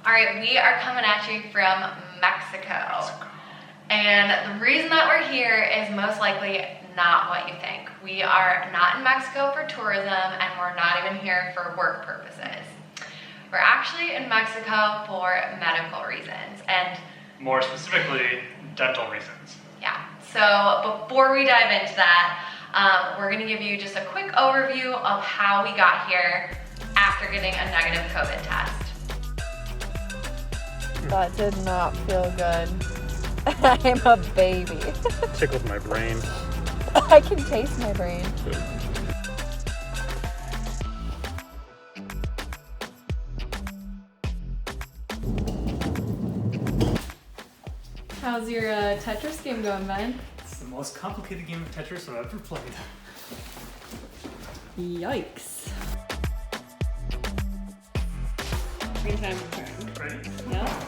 All right, we are coming at you from Mexico. And the reason that we're here is most likely not what you think. We are not in Mexico for tourism, and we're not even here for work purposes. We're actually in Mexico for medical reasons, and more specifically, dental reasons. Yeah, so before we dive into that, we're gonna give you just a quick overview of how we got here after getting a negative COVID test. That did not feel good. I'm a baby. Tickled my brain. I can taste my brain. How's your Tetris game going, Ben? It's the most complicated game of Tetris I've ever played. Yikes. Green time to turn. Ready? Yeah.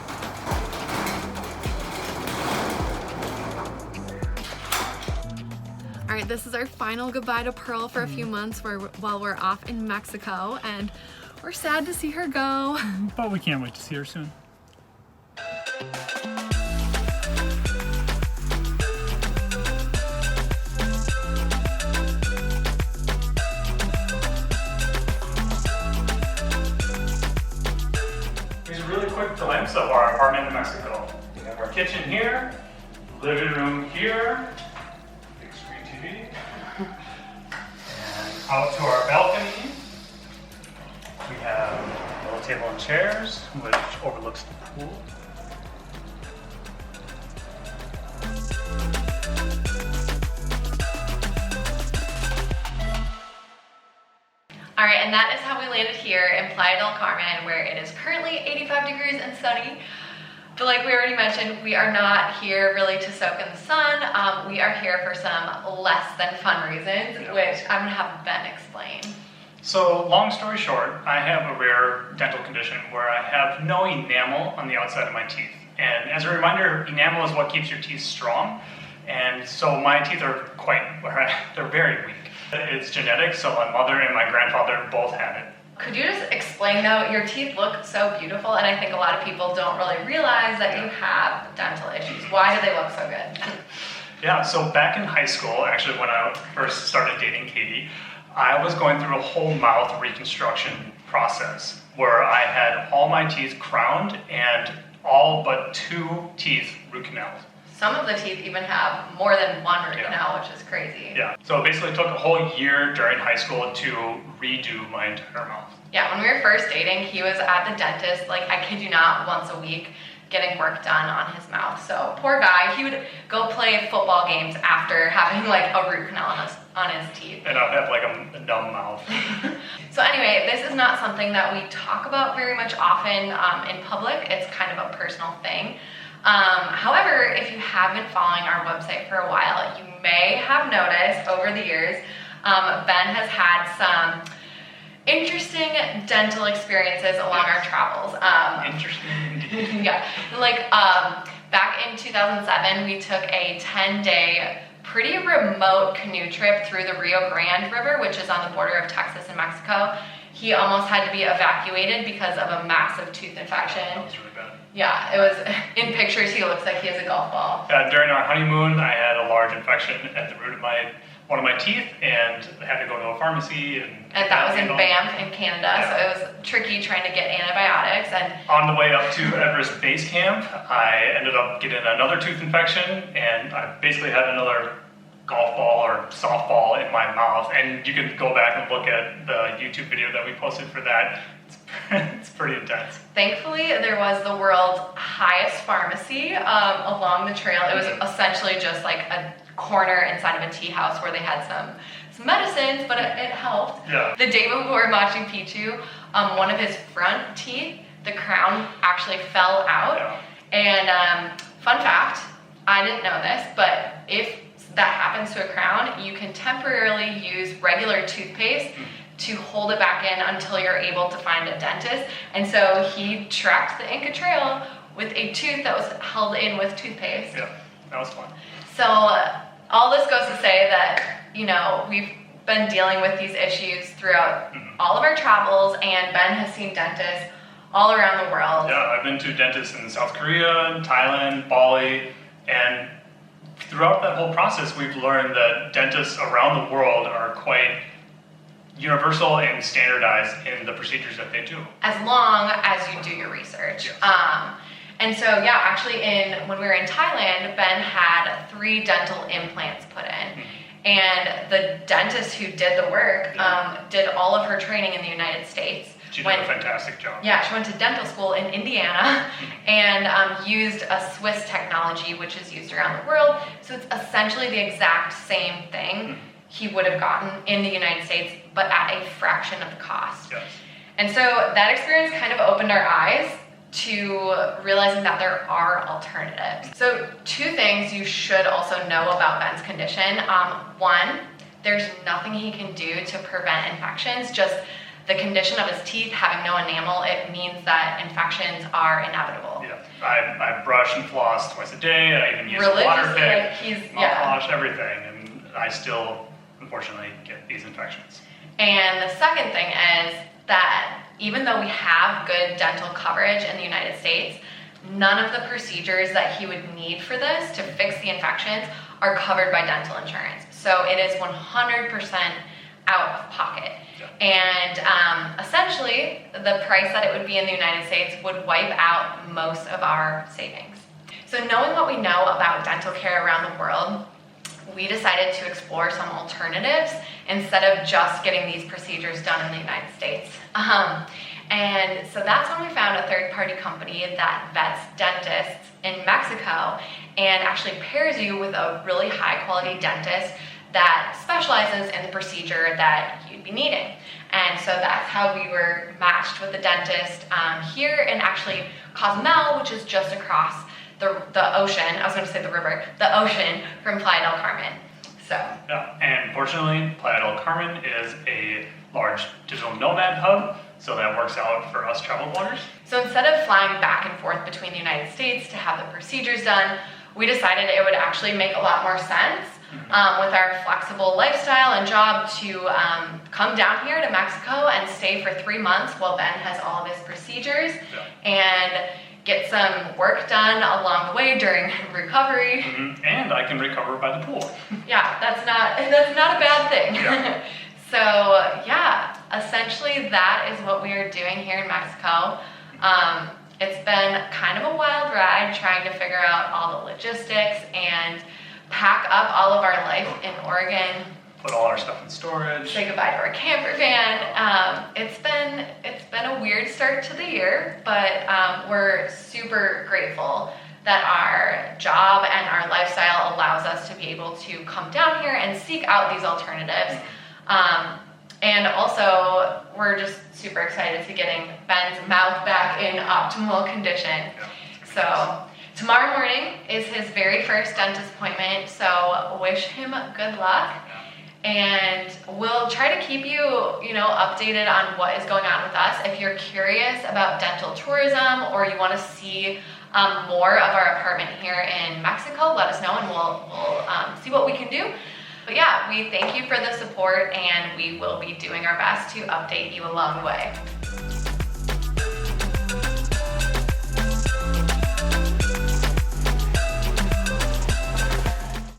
All right, this is our final goodbye to Pearl for a few months while we're off in Mexico, and we're sad to see her go. But we can't wait to see her soon. Here's a really quick glimpse of our apartment in Mexico. We have our kitchen here, living room here, big screen TV, and out to our balcony. We have a little table and chairs, which overlooks the pool. All right, and that is how we landed here in Playa del Carmen, where it is currently 85 degrees and sunny. But like we already mentioned, we are not here really to soak in the sun. We are here for some less than fun reasons, which I'm gonna have Ben explain. So, long story short, I have a rare dental condition where I have no enamel on the outside of my teeth. And as a reminder, enamel is what keeps your teeth strong. And so my teeth are they're very weak. It's genetic, so my mother and my grandfather both had it. Could you just explain though, your teeth look so beautiful, and I think a lot of people don't really realize that you have dental issues. Why do they look so good? Yeah, so back in high school, actually when I first started dating Katie, I was going through a whole mouth reconstruction process where I had all my teeth crowned and all but 2 teeth root canals. Some of the teeth even have more than one root canal, which is crazy. Yeah, so it basically took a whole year during high school to redo my entire mouth. Yeah, when we were first dating, he was at the dentist, like I kid you not, once a week, getting work done on his mouth. So poor guy, he would go play football games after having like a root canal on his teeth. And I'd have like a numb mouth. So anyway, this is not something that we talk about very much often in public. It's kind of a personal thing. However, if you have been following our website for a while, you may have noticed over the years, Ben has had some interesting dental experiences along our travels. Interesting. Yeah, like back in 2007, we took a 10-day pretty remote canoe trip through the Rio Grande River, which is on the border of Texas and Mexico. He almost had to be evacuated because of a massive tooth infection. That was really bad. Yeah, it was, in pictures he looks like he has a golf ball. During our honeymoon, I had a large infection at the root of one of my teeth, and I had to go to a pharmacy. And that was in Banff in Canada, so it was tricky trying to get antibiotics. And on the way up to Everest Base Camp, I ended up getting another tooth infection, and I basically had another golf ball or softball in my mouth. And you can go back and look at the YouTube video that we posted for that. It's pretty intense. Thankfully, there was the world's highest pharmacy along the trail. It was essentially just like a corner inside of a tea house where they had some medicines, but it helped. Yeah. The day before Machu Picchu, one of his front teeth, the crown actually fell out. Yeah. And fun fact, I didn't know this, but if that happens to a crown, you can temporarily use regular toothpaste to hold it back in until you're able to find a dentist. And so he tracked the Inca Trail with a tooth that was held in with toothpaste. Yeah, that was fun. So all this goes to say that, you know, we've been dealing with these issues throughout all of our travels, and Ben has seen dentists all around the world. Yeah, I've been to dentists in South Korea, Thailand, Bali, and throughout that whole process, we've learned that dentists around the world are quite universal and standardized in the procedures that they do. As long as you do your research. Yes. And so, yeah, actually when we were in Thailand, Ben had 3 dental implants put in. And the dentist who did the work did all of her training in the United States. She did a fantastic job. Yeah, she went to dental school in Indiana and used a Swiss technology, which is used around the world. So it's essentially the exact same thing he would have gotten in the United States, but at a fraction of the cost. Yes. And so that experience kind of opened our eyes to realizing that there are alternatives. So 2 things you should also know about Ben's condition. 1, there's nothing he can do to prevent infections. Just the condition of his teeth having no enamel, it means that infections are inevitable. Yeah, I brush and floss twice a day. I even use a water pick, mouthwash, everything, and I still, unfortunately, get these infections. And the second thing is that even though we have good dental coverage in the United States, none of the procedures that he would need for this to fix the infections are covered by dental insurance. So it is 100% out of pocket. Yeah. And essentially, the price that it would be in the United States would wipe out most of our savings. So knowing what we know about dental care around the world, we decided to explore some alternatives instead of just getting these procedures done in the United States. And so that's when we found a third-party company that vets dentists in Mexico and actually pairs you with a really high-quality dentist that specializes in the procedure that you'd be needing. And so that's how we were matched with the dentist here in actually Cozumel, which is just across the ocean. I was going to say the river, the ocean from Playa del Carmen. So. Yeah, and fortunately, Playa del Carmen is a large digital nomad hub, so that works out for us travel bloggers. So instead of flying back and forth between the United States to have the procedures done, we decided it would actually make a lot more sense with our flexible lifestyle and job to come down here to Mexico and stay for 3 months while Ben has all of his procedures and get some work done along the way during recovery. And I can recover by the pool. Yeah, that's not a bad thing. Yeah. So yeah, essentially that is what we are doing here in Mexico. It's been kind of a wild ride trying to figure out all the logistics and pack up all of our life in Oregon. Put all our stuff in storage. Say goodbye to our camper van. It's been a weird start to the year, but we're super grateful that our job and our lifestyle allows us to be able to come down here and seek out these alternatives. And also, we're just super excited to getting Ben's mouth back in optimal condition. So tomorrow morning is his very first dentist appointment, so wish him good luck. And we'll try to keep you, updated on what is going on with us. If you're curious about dental tourism or you want to see more of our apartment here in Mexico, let us know and we'll see what we can do. But yeah, we thank you for the support and we will be doing our best to update you along the way.